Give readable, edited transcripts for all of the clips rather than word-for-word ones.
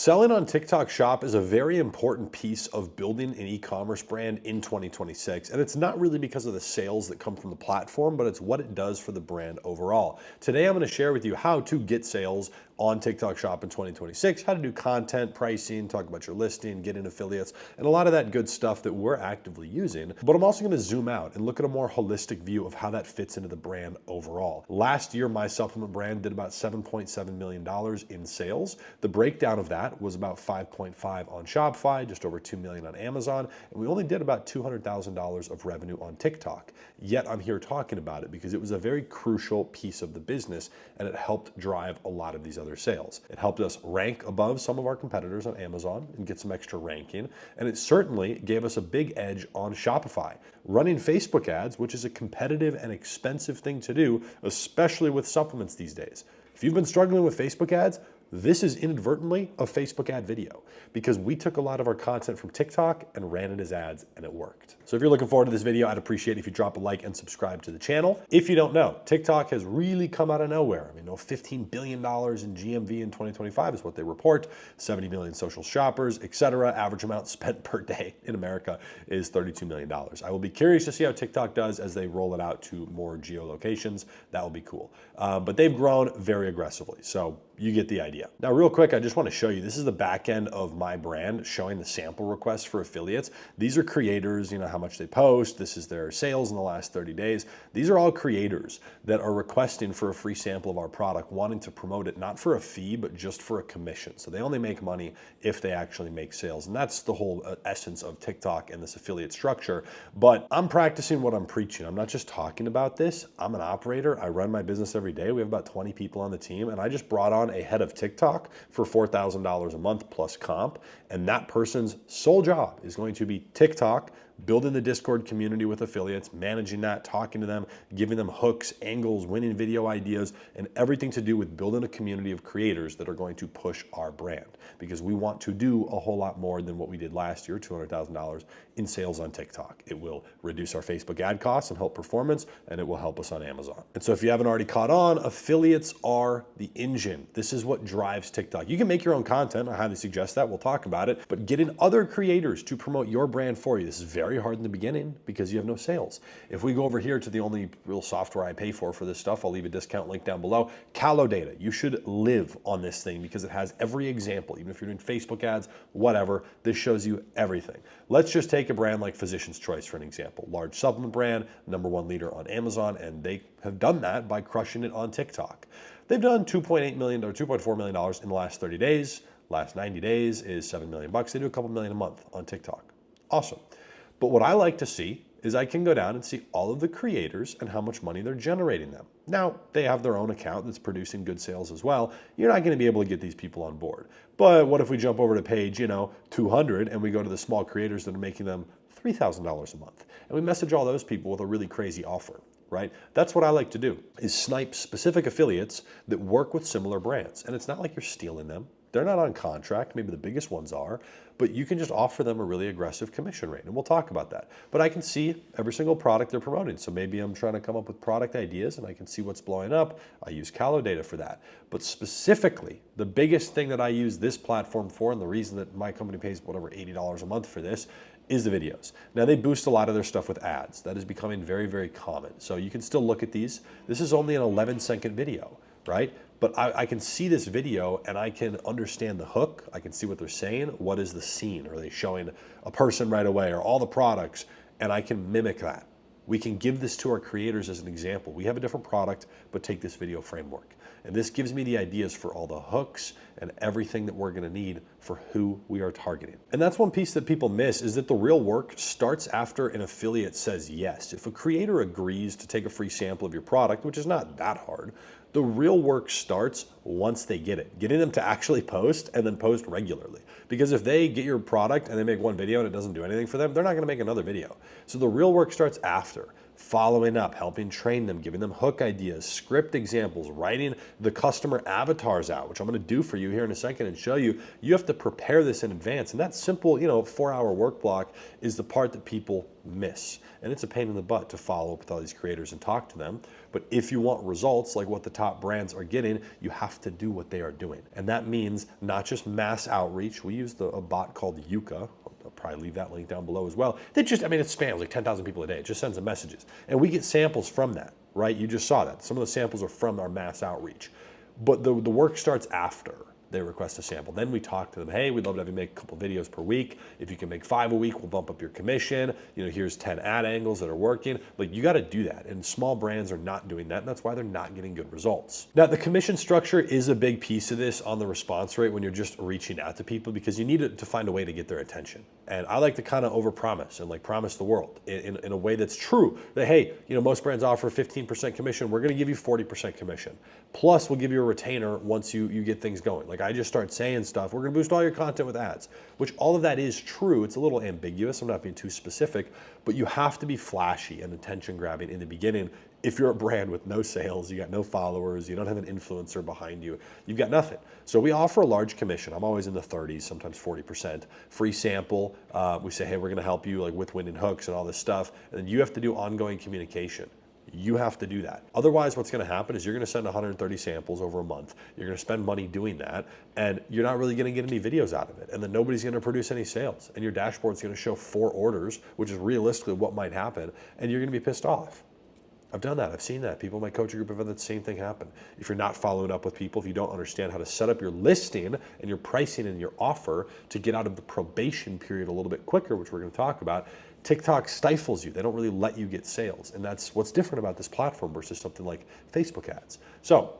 Selling on TikTok Shop is a very important piece of building an e-commerce brand in 2026. And it's not really because of the sales that come from the platform, but it's what it does for the brand overall. Today, I'm going to share with you how to get sales on TikTok Shop in 2026, how to do content, pricing, talk about your listing, get in affiliates, and a lot of that good stuff that we're actively using. But I'm also going to zoom out and look at a more holistic view of how that fits into the brand overall. Last year, my supplement brand did about $7.7 million in sales. The breakdown of that was about 5.5 on Shopify, just over 2 million on Amazon, and we only did about $200,000 of revenue on TikTok. Yet I'm here talking about it because it was a very crucial piece of the business and it helped drive a lot of these other sales. It helped us rank above some of our competitors on Amazon and get some extra ranking, and it certainly gave us a big edge on Shopify. Running Facebook ads, which is a competitive and expensive thing to do, especially with supplements these days. If you've been struggling with Facebook ads, this is inadvertently a Facebook ad video because we took a lot of our content from TikTok and ran it as ads and it worked. So if you're looking forward to this video, I'd appreciate it if you drop a like and subscribe to the channel. If you don't know, TikTok has really come out of nowhere. I mean, $15 billion in GMV in 2025 is what they report, 70 million social shoppers, etc. Average amount spent per day in America is $32 million. I will be curious to see how TikTok does as they roll it out to more geolocations. That will be cool. But they've grown very aggressively. So you get the idea. Now, real quick, I just want to show you, this is the back end of my brand showing the sample requests for affiliates. These are creators, how much they post. This is their sales in the last 30 days. These are all creators that are requesting for a free sample of our product, wanting to promote it, not for a fee, but just for a commission. So they only make money if they actually make sales. And that's the whole essence of TikTok and this affiliate structure. But I'm practicing what I'm preaching. I'm not just talking about this. I'm an operator. I run my business every day. We have about 20 people on the team, and I just brought on a head of TikTok for $4,000 a month plus comp. And that person's sole job is going to be TikTok, building the Discord community with affiliates, managing that, talking to them, giving them hooks, angles, winning video ideas, and everything to do with building a community of creators that are going to push our brand. Because we want to do a whole lot more than what we did last year, $200,000 in sales on TikTok. It will reduce our Facebook ad costs and help performance, and it will help us on Amazon. And so if you haven't already caught on, affiliates are the engine. This is what drives TikTok. You can make your own content. I highly suggest that. We'll talk about it. But getting other creators to promote your brand for you, this is very hard in the beginning because you have no sales. If we go over here to the only real software I pay for this stuff, I'll leave a discount link down below. Data. You should live on this thing because it has every example. Even if you're doing Facebook ads, whatever, this shows you everything. Let's just take a brand like Physician's Choice for an example. Large supplement brand, #1 leader on Amazon, and they have done that by crushing it on TikTok. They've done $2.8 million or $2.4 million in the last 30 days. Last 90 days is $7 million. They do a couple million a month on TikTok. Awesome. But what I like to see is I can go down and see all of the creators and how much money they're generating them. Now, they have their own account that's producing good sales as well. You're not going to be able to get these people on board. But what if we jump over to page, 200 and we go to the small creators that are making them $3,000 a month, and we message all those people with a really crazy offer, right? That's what I like to do, is snipe specific affiliates that work with similar brands. And it's not like you're stealing them. They're not on contract. Maybe the biggest ones are, but you can just offer them a really aggressive commission rate, and we'll talk about that. But I can see every single product they're promoting. So maybe I'm trying to come up with product ideas and I can see what's blowing up. I use Data for that. But specifically, the biggest thing that I use this platform for, and the reason that my company pays whatever $80 a month for this, is the videos. Now, they boost a lot of their stuff with ads. That is becoming very, very common. So you can still look at these. This is only an 11-second video, right? But I can see this video and I can understand the hook. I can see what they're saying. What is the scene? Are they showing a person right away or all the products? And I can mimic that. We can give this to our creators as an example. We have a different product, but take this video framework. And this gives me the ideas for all the hooks and everything that we're gonna need for who we are targeting. And that's one piece that people miss, is that the real work starts after an affiliate says yes. If a creator agrees to take a free sample of your product, which is not that hard, the real work starts once they get it, getting them to actually post and then post regularly. Because if they get your product and they make one video and it doesn't do anything for them, they're not gonna make another video. So the real work starts after. Following up, helping train them, giving them hook ideas, script examples, writing the customer avatars out, which I'm going to do for you here in a second and show you. You have to prepare this in advance. And that simple, 4-hour work block is the part that people miss. And it's a pain in the butt to follow up with all these creators and talk to them. But if you want results like what the top brands are getting, you have to do what they are doing. And that means not just mass outreach. We use a bot called Yuka. I'll probably leave that link down below as well. It spams like 10,000 people a day. It just sends them messages. And we get samples from that, right? You just saw that. Some of the samples are from our mass outreach. But the work starts after they request a sample. Then we talk to them, hey, we'd love to have you make a couple videos per week. If you can make 5 a week, we'll bump up your commission. Here's 10 ad angles that are working. Like, you got to do that. And small brands are not doing that. And that's why they're not getting good results. Now, the commission structure is a big piece of this on the response rate when you're just reaching out to people, because you need to find a way to get their attention. And I like to kind of overpromise and like promise the world in a way that's true. That, hey, most brands offer 15% commission. We're going to give you 40% commission. Plus, we'll give you a retainer once you get things going. Like, I just start saying stuff, we're going to boost all your content with ads, which all of that is true. It's a little ambiguous. I'm not being too specific, but you have to be flashy and attention grabbing in the beginning. If you're a brand with no sales, you got no followers, you don't have an influencer behind you, you've got nothing. So we offer a large commission. I'm always in the 30s, sometimes 40%. Free sample. We say, hey, we're going to help you like with winning hooks and all this stuff. And then you have to do ongoing communication. You have to do that. Otherwise, what's going to happen is you're going to send 130 samples over a month. You're going to spend money doing that, and you're not really going to get any videos out of it. And then nobody's going to produce any sales. And your dashboard's going to show 4 orders, which is realistically what might happen, and you're going to be pissed off. I've done that. I've seen that. People in my coaching group have had the same thing happen. If you're not following up with people, if you don't understand how to set up your listing and your pricing and your offer to get out of the probation period a little bit quicker, which we're going to talk about, TikTok stifles you. They don't really let you get sales. And that's what's different about this platform versus something like Facebook ads. So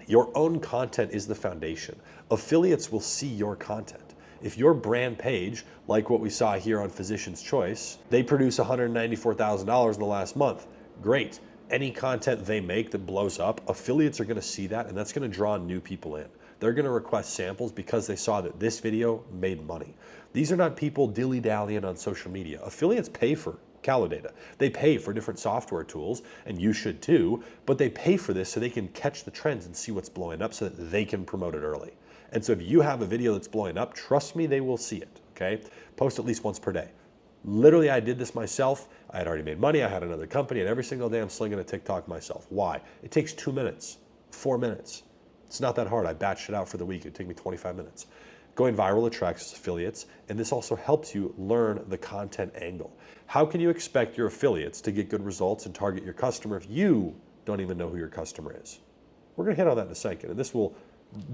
your own content is the foundation. Affiliates will see your content. If your brand page, like what we saw here on Physician's Choice, they produce $194,000 in the last month, great. Any content they make that blows up, affiliates are going to see that, and that's going to draw new people in. They're going to request samples because they saw that this video made money. These are not people dilly-dallying on social media. Affiliates pay for Calidata. They pay for different software tools, and you should too, but they pay for this so they can catch the trends and see what's blowing up so that they can promote it early. And so if you have a video that's blowing up, trust me, they will see it, okay? Post at least once per day. Literally, I did this myself. I had already made money. I had another company, and every single day I'm slinging a TikTok myself. Why? It takes 2 minutes, 4 minutes. It's not that hard. I batched it out for the week. It'd take me 25 minutes. Going viral attracts affiliates, and this also helps you learn the content angle. How can you expect your affiliates to get good results and target your customer if you don't even know who your customer is? We're going to hit on that in a second, and this will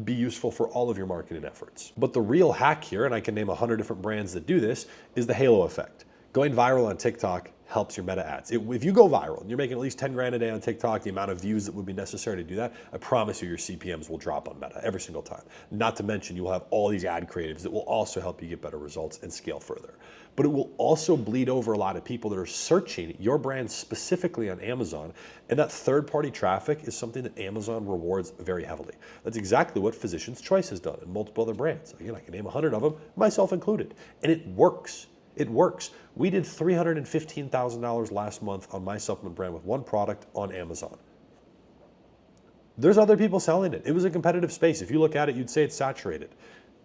be useful for all of your marketing efforts. But the real hack here, and I can name 100 different brands that do this, is the halo effect. Going viral on TikTok helps your meta ads. If you go viral and you're making at least 10 grand a day on TikTok, the amount of views that would be necessary to do that, I promise you your CPMs will drop on meta every single time. Not to mention you will have all these ad creatives that will also help you get better results and scale further. But it will also bleed over a lot of people that are searching your brand specifically on Amazon, and that third-party traffic is something that Amazon rewards very heavily. That's exactly what Physician's Choice has done and multiple other brands. Again, I can name 100 of them, myself included, and it works. It works. We did $315,000 last month on my supplement brand with one product on Amazon. There's other people selling it. It was a competitive space. If you look at it, you'd say it's saturated.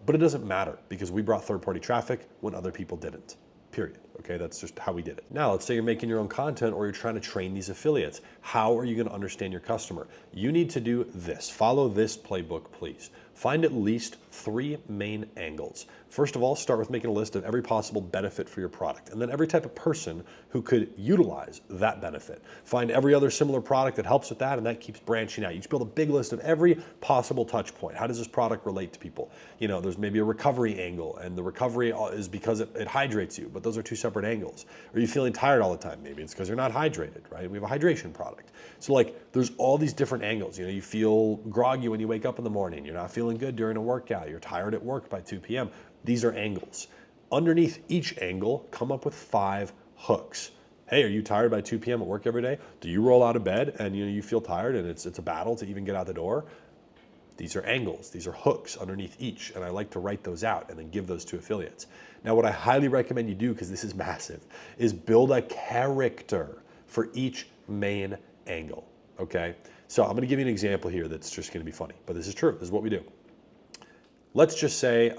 But it doesn't matter because we brought third-party traffic when other people didn't, period. Okay, that's just how we did it. Now, let's say you're making your own content or you're trying to train these affiliates. How are you going to understand your customer? You need to do this. Follow this playbook, please. Find at least 3 main angles. First of all, start with making a list of every possible benefit for your product, and then every type of person who could utilize that benefit. Find every other similar product that helps with that, and that keeps branching out. You just build a big list of every possible touch point. How does this product relate to people? There's maybe a recovery angle, and the recovery is because it hydrates you, but those are 2 separate angles. Are you feeling tired all the time? Maybe it's because you're not hydrated, right? We have a hydration product. So there's all these different angles. You feel groggy when you wake up in the morning. You're not feeling good during a workout. You're tired at work by 2 p.m. These are angles. Underneath each angle, come up with 5 hooks. Hey, are you tired by 2 p.m. at work every day? Do you roll out of bed and you feel tired and it's a battle to even get out the door? These are angles. These are hooks underneath each, and I like to write those out and then give those to affiliates. Now, what I highly recommend you do, because this is massive, is build a character for each main angle, okay? So I'm going to give you an example here that's just going to be funny, but this is true. This is what we do. Let's just say,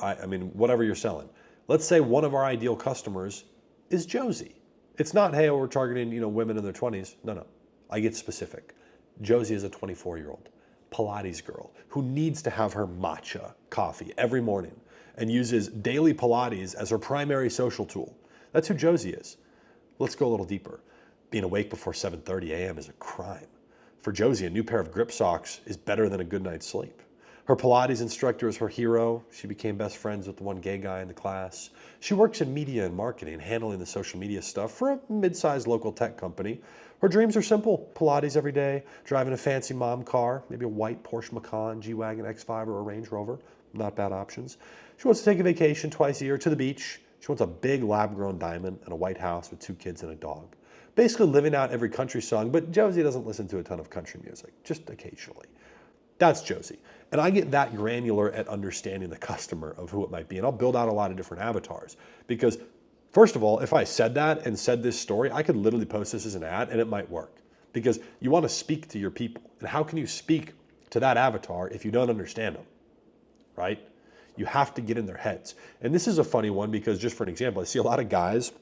whatever you're selling. Let's say one of our ideal customers is Josie. It's not, hey, we're targeting, women in their 20s. No. I get specific. Josie is a 24-year-old Pilates girl who needs to have her matcha coffee every morning and uses daily Pilates as her primary social tool. That's who Josie is. Let's go a little deeper. Being awake before 7:30 a.m. is a crime. For Josie, a new pair of grip socks is better than a good night's sleep. Her Pilates instructor is her hero. She became best friends with the one gay guy in the class. She works in media and marketing, handling the social media stuff for a mid-sized local tech company. Her dreams are simple: Pilates every day, driving a fancy mom car, maybe a white Porsche Macan, G-Wagon, X5, or a Range Rover. Not bad options. She wants to take a vacation twice a year to the beach. She wants a big lab-grown diamond and a white house with 2 kids and a dog. Basically living out every country song, but Josie doesn't listen to a ton of country music, just occasionally. That's Josie. And I get that granular at understanding the customer of who it might be. And I'll build out a lot of different avatars because, first of all, if I said that and said this story, I could literally post this as an ad and it might work because you want to speak to your people. And how can you speak to that avatar if you don't understand them, right? You have to get in their heads. And this is a funny one because, just for an example, I see a lot of guys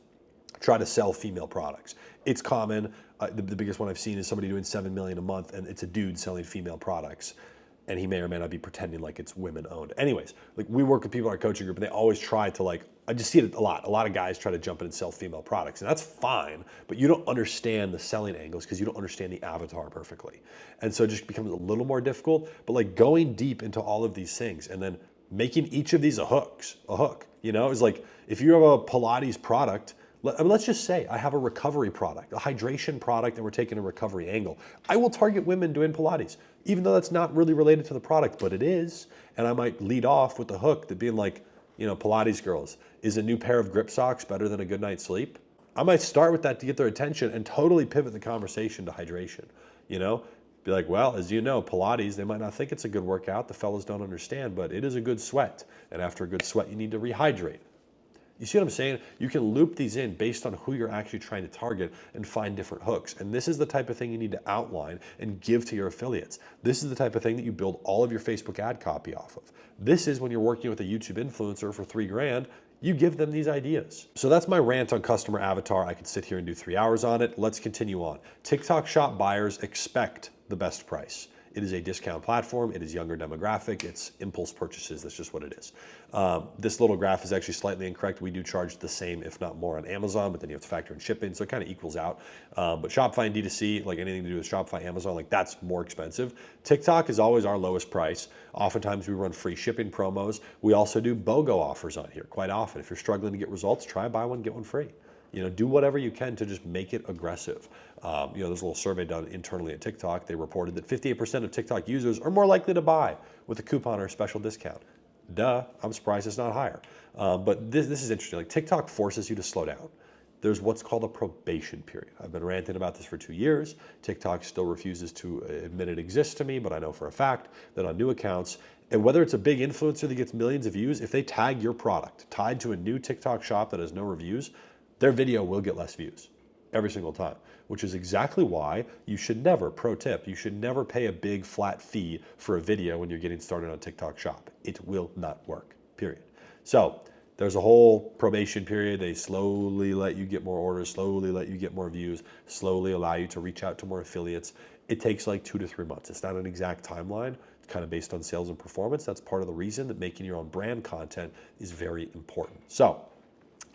try to sell female products. It's common. The biggest one I've seen is somebody doing $7 million a month, and it's a dude selling female products, and he may or may not be pretending like it's women owned. Anyways, like, we work with people in our coaching group, and they always try to, like, I just see it a lot. A lot of guys try to jump in and sell female products, and that's fine, but you don't understand the selling angles because you don't understand the avatar perfectly. And so it just becomes a little more difficult, but like going deep into all of these things and then making each of these a hook, you know, is like, if you have a Pilates product, let's just say I have a recovery product, a hydration product, and we're taking a recovery angle. I will target women doing Pilates, even though that's not really related to the product, but it is. And I might lead off with the hook that being like, you know, Pilates girls, is a new pair of grip socks better than a good night's sleep? I might start with that to get their attention and totally pivot the conversation to hydration, you know? Be like, well, as you know, Pilates, they might not think it's a good workout. The fellas don't understand, but it is a good sweat. And after a good sweat, you need to rehydrate. You see what I'm saying? You can loop these in based on who you're actually trying to target and find different hooks. And this is the type of thing you need to outline and give to your affiliates. This is the type of thing that you build all of your Facebook ad copy off of. This is when you're working with a YouTube influencer for $3,000, you give them these ideas. So that's my rant on customer avatar. I could sit here and do 3 hours on it. Let's continue on. TikTok Shop buyers expect the best price. It is a discount platform. It is younger demographic. It's impulse purchases. That's just what it is. This little graph is actually slightly incorrect. We do charge the same, if not more, on Amazon, but then you have to factor in shipping, so it kind of equals out. But Shopify and D2C, like anything to do with Shopify, Amazon, like that's more expensive. TikTok is always our lowest price. Oftentimes we run free shipping promos. We also do BOGO offers on here quite often. If you're struggling to get results, try buy one, get one free. You know, do whatever you can to just make it aggressive. You know, there's a little survey done internally at TikTok. They reported that 58% of TikTok users are more likely to buy with a coupon or a special discount. Duh, I'm surprised it's not higher. But this is interesting. Like, TikTok forces you to slow down. There's what's called a probation period. I've been ranting about this for 2 years. TikTok still refuses to admit it exists to me, but I know for a fact that on new accounts, and whether it's a big influencer that gets millions of views, if they tag your product tied to a new TikTok shop that has no reviews, their video will get less views every single time, which is exactly why you should never, pro tip, you should never pay a big flat fee for a video when you're getting started on TikTok Shop. It will not work, period. So there's a whole probation period. They slowly let you get more orders, slowly let you get more views, slowly allow you to reach out to more affiliates. It takes like 2 to 3 months. It's not an exact timeline. It's kind of based on sales and performance. That's part of the reason that making your own brand content is very important. So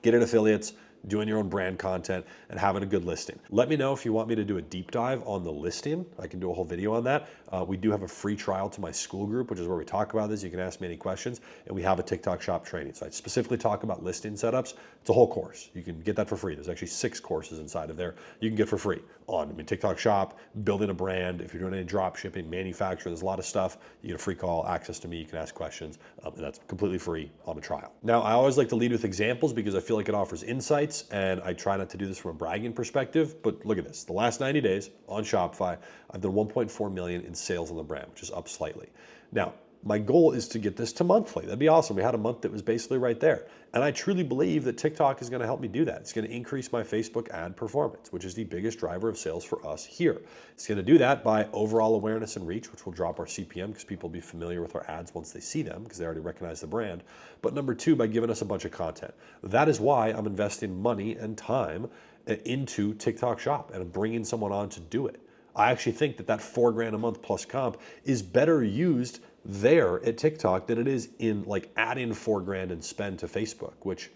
get in affiliates, doing your own brand content, and having a good listing. Let me know if you want me to do a deep dive on the listing. I can do a whole video on that. We do have a free trial to my school group, which is where we talk about this. You can ask me any questions, and we have a TikTok Shop training. So I specifically talk about listing setups. It's a whole course. You can get that for free. There's actually 6 courses inside of there you can get for free on TikTok Shop, building a brand. If you're doing any drop shipping, manufacturing, there's a lot of stuff. You get a free call, access to me, you can ask questions, and that's completely free on a trial. Now, I always like to lead with examples because I feel like it offers insights, and I try not to do this from a bragging perspective, but look at this. The last 90 days on Shopify, I've done 1.4 million in sales on the brand, which is up slightly. Now, my goal is to get this to monthly. That'd be awesome. We had a month that was basically right there. And I truly believe that TikTok is going to help me do that. It's going to increase my Facebook ad performance, which is the biggest driver of sales for us here. It's going to do that by overall awareness and reach, which will drop our CPM because people will be familiar with our ads once they see them because they already recognize the brand. But number 2, by giving us a bunch of content. That is why I'm investing money and time into TikTok Shop and bringing someone on to do it. I actually think that that $4 grand a month plus comp is better used there at TikTok than it is in like adding $4 grand in spend to Facebook, which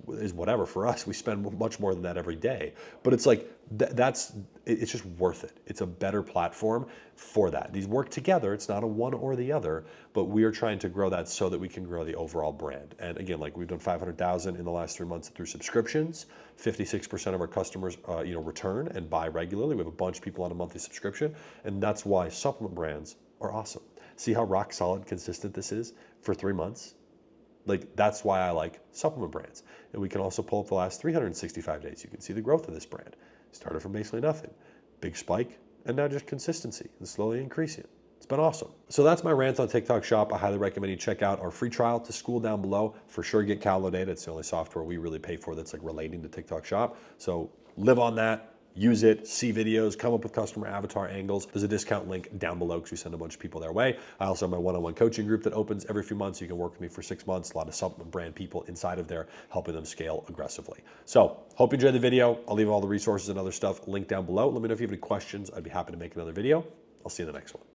is whatever for us. We spend much more than that every day. But it's like it's just worth it. It's a better platform for that. These work together. It's not a one or the other, but we are trying to grow that so that we can grow the overall brand. And again, like we've done 500,000 in the last 3 months through subscriptions. 56% of our customers, return and buy regularly. We have a bunch of people on a monthly subscription, and that's why supplement brands are awesome. See how rock solid consistent this is for 3 months? Like, that's why I like supplement brands. And we can also pull up the last 365 days. You can see the growth of this brand. Started from basically nothing. Big spike, and now just consistency and slowly increasing. It's been awesome. So that's my rant on TikTok Shop. I highly recommend you check out our free trial to school down below. For sure, get Calo data. It's the only software we really pay for that's like relating to TikTok Shop. So live on that. Use it, see videos, come up with customer avatar angles. There's a discount link down below because we send a bunch of people their way. I also have my one-on-one coaching group that opens every few months. You can work with me for 6 months. A lot of supplement brand people inside of there, helping them scale aggressively. So hope you enjoyed the video. I'll leave all the resources and other stuff linked down below. Let me know if you have any questions. I'd be happy to make another video. I'll see you in the next one.